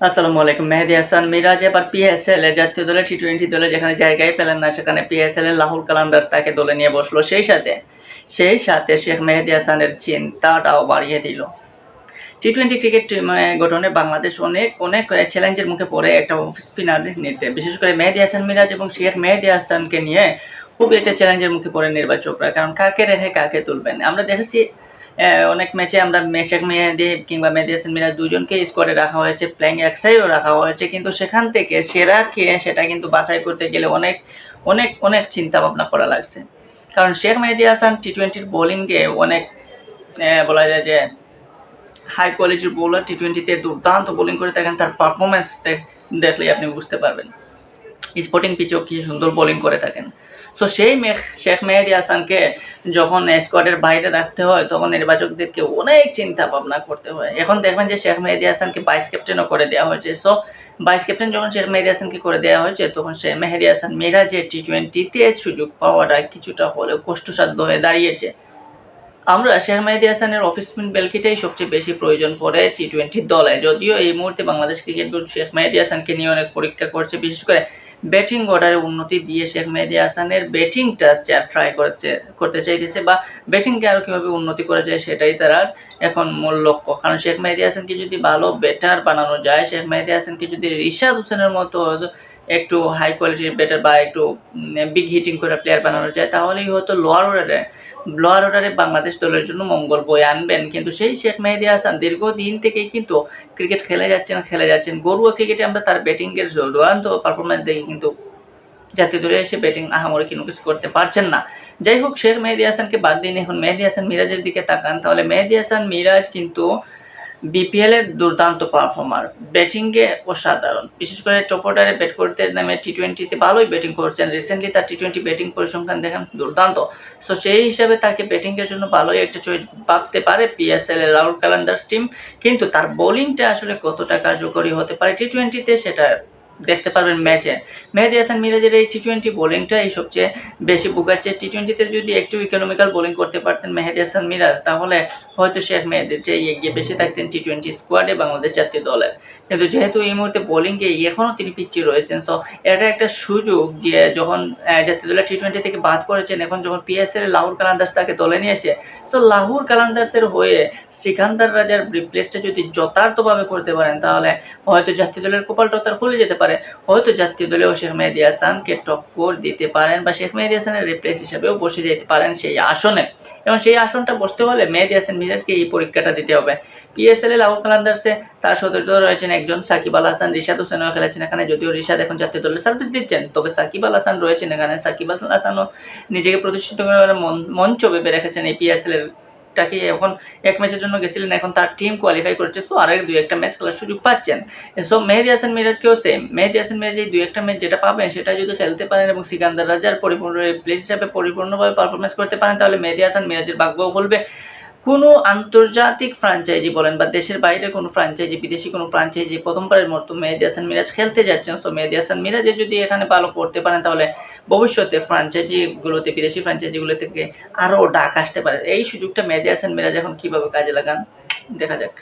আসসালামু আলাইকুম। মেহেদী হাসান মিরাজ এবার পিএসএল এ জাতীয় দলের টি-20 দলে যেখানে জায়গাই পেলেন না, সেখানে পিএসএল এর লাহোর কালান্দার্স তাকে দলে নিয়ে বসলো। সেই সাথে শেখ মেহেদী হাসানের চিন্তাটাও বাড়িয়ে দিল। টি-20 ক্রিকেট টিম গঠনে বাংলাদেশ অনেক চ্যালেঞ্জের মুখে পড়ে একটা অফ স্পিনার নিতে। বিশেষ করে মেহেদী হাসান মিরাজ এবং শেখ মেহেদী হাসানকে নিয়ে খুবই একটা চ্যালেঞ্জের মুখে পড়ে নির্বাচকরা। কারণ কাকে রেখে কাকে তুলবেন? আমরা দেখেছি অনেক ম্যাচে আমরা শেখ মেহেদী কিংবা মেহেদী হাসান মিরাজ দুজনকেই স্কোয়াডে রাখা হয়েছে, প্লেইং এক্সাইও রাখা হয়েছে। কিন্তু সেখান থেকে সেরা কে সেটা কিন্তু বাছাই করতে গেলে অনেক চিন্তা ভাবনা করা লাগছে। কারণ শেখ মেহেদী হাসান টি-20 বোলিংয়ে অনেক বলা যায় যে হাই কোয়ালিটির বোলার। টি-20তে দুর্দান্ত বোলিং করে থাকেন। তার পারফরমেন্স দেখলেই আপনি বুঝতে পারবেন স্পোর্টিং পিচেও কি সুন্দর বোলিং করে থাকেন। সো সেই শেখ মেহেদী হাসানকে যখন স্কোয়াডের বাইরে রাখতে হয়, তখন নির্বাচকদেরকে অনেক চিন্তা ভাবনা করতে হয়। এখন দেখবেন যে শেখ মেহেদী হাসানকে ভাইস ক্যাপ্টেনও করে দেওয়া হয়েছে। সো ভাইস ক্যাপ্টেন যখন শেখ মেহেদী হাসানকে করে দেওয়া হয়েছে, তখন শেখ মেহেদী হাসান মিরাজের টি-20তে সুযোগ পাওয়াটা কিছুটা হলেও কষ্টসাধ্য হয়ে দাঁড়িয়েছে। আমরা শেখ মেহেদী হাসানের অফ স্পিন বোলিংটাই সবচেয়ে বেশি প্রয়োজন পড়ে টি-20 দলে। যদিও এই মুহূর্তে বাংলাদেশ ক্রিকেট বোর্ড শেখ মেহেদী হাসানকে নিয়ে অনেক পরীক্ষা করছে, বিশেষ করে ব্যাটিং অর্ডারে উন্নতি দিয়ে শেখ মেহেদী হাসানের ব্যাটিংটা ট্রাই করতে চাইতেছে, বা ব্যাটিংকে আরও কীভাবে উন্নতি করা যায় সেটাই তারা এখন মূল লক্ষ্য। কারণ শেখ মেহেদী হাসানকে যদি ভালো ব্যাটার বানানো যায়, শেখ মেহেদী হাসানকে যদি রিশাদ হোসেনের মতো একটু হাই কোয়ালিটির ব্যাটার বা একটু বিগ হিটিং করে প্লেয়ার বানানো যায়, তাহলেই হয়তো লোয়ার অর্ডারে বাংলাদেশ দলের জন্য মঙ্গল বয়ে আনবেন। কিন্তু সেই শেখ মেহেদী হাসান দীর্ঘদিন থেকেই কিন্তু ক্রিকেট খেলে যাচ্ছেন। ঘরোয়া ক্রিকেটে আমরা তার ব্যাটিংয়ের দুর্দান্ত পারফরমেন্স দেখি, কিন্তু জাতীয় দলে এসে ব্যাটিং আহামরি কোনো কিছু করতে পারছেন না। যাই হোক, শেখ মেহেদী হাসানকে বাদ দিন, এখন মেহেদী হাসান মিরাজের দিকে তাকান, তাহলে মেহেদী হাসান মিরাজ কিন্তু বিপিএল এর দুর্দান্ত পারফর্মার, ব্যাটিংয়ে অসাধারণ। বিশেষ করে টপ অর্ডারে ব্যাট করতে নামে টি-20তে ভালোই ব্যাটিং করছেন। রিসেন্টলি তার টি-20 ব্যাটিং পরিসংখ্যান দেখেন দুর্দান্ত। সো সেই হিসাবে তাকে ব্যাটিংয়ের জন্য ভালোই একটা চয়েস ভাবতে পারে পিএসএল এর লাহোর কালান্দার্স টিম। কিন্তু তার বোলিংটা আসলে কতটা কার্যকরী হতে পারে টি-20তে, সেটা দেখতে পারবেন ম্যাচে। মেহেদী হাসান মিরাজের এই টি-20 বোলিংটাই সবচেয়ে বেশি ভোগাচ্ছে। টি-20তে যদি একটু ইকোনমিক্যাল বোলিং করতে পারতেন মেহেদী হাসান মিরাজ, তাহলে হয়তো শেখ মেহেদীর চেয়ে এগিয়ে বেশি থাকতেন টি-20 স্কোয়াডে বাংলাদেশ জাতীয় দলের। কিন্তু যেহেতু এই মুহূর্তে বোলিংয়ে এখনও তিনি পিছিয়ে রয়েছেন, সো এটা একটা সুযোগ যে যখন জাতীয় দলের টি-20 থেকে বাদ পড়েছেন, এখন যখন পিএসএল লাহোর কালান্দার্স তাকে দলে নিয়েছে, সো লাহোর কালান্দার্সের হয়ে সিকান্দার রাজার রিপ্লেসটা যদি যথার্থভাবে করতে পারেন, তাহলে হয়তো জাতীয় দলের কপালটা তার খুলে যেতে পারে। হয়তো জাতীয় দলেও শেখ মেহেদী হাসানকে টক্কর দিতে পারেন, বা শেখ মেহেদী হাসানের রিপ্লেস হিসেবেও বসে যেতে পারেন সেই আসনে। এবং সেই আসনটা বসতে হলে মেহেদী হাসান মিরাজকে এই পরীক্ষাটা দিতে হবে। পিএসএল এ লাহোর কালান্দার্সে তার সতীর্থ রয়েছেন একজন সাকিব আল হাসান, রিশাদ হোসেনও খেলেছেন এখানে। যদিও রিশাদ এখন জাতীয় দলের সার্ভিস দিচ্ছেন, তবে সাকিব আল হাসান রয়েছেন এখানে। সাকিব আল হাসানও নিজেকে প্রতিষ্ঠিত করার মঞ্চ ভেবে রেখেছেন এই পিএসএল এর টাকে। এখন এক ম্যাচের জন্য গেছিলেন, এখন তার টিম কোয়ালিফাই করেছে, সো আরেক দুই একটা ম্যাচ খেলার সুযোগ পাচ্ছেন। সো মেহেদী হাসান মিরাজকেও সেম, মেহেদী হাসান মিরাজ এই দুই একটা ম্যাচ যেটা পাবেন সেটা যদি খেলতে পারেন এবং সিকান্দার রাজার পরিপূর্ণ প্লেস হিসাবে পরিপূর্ণভাবে পারফরমেন্স করতে পারেন, তাহলে মেহেদী হাসান মিরাজের ভাগ্যও বলবে। কোনো আন্তর্জাতিক ফ্র্যাঞ্চাইজি বলেন বা দেশের বাইরে কোনো ফ্র্যাঞ্চাইজি, বিদেশি কোনো ফ্র্যাঞ্চাইজি প্রথমবারের মতো মেহেদী হাসান মিরাজ খেলতে যাচ্ছেন। সো মেহেদী হাসান মিরাজে যদি এখানে ভালো করতে পারেন, তাহলে ভবিষ্যতে ফ্র্যাঞ্চাইজিগুলোতে, বিদেশি ফ্র্যাঞ্চাইজিগুলো থেকে আরও ডাক আসতে পারে। এই সুযোগটা মেহেদী হাসান মিরাজ এখন কীভাবে কাজে লাগান দেখা যাক।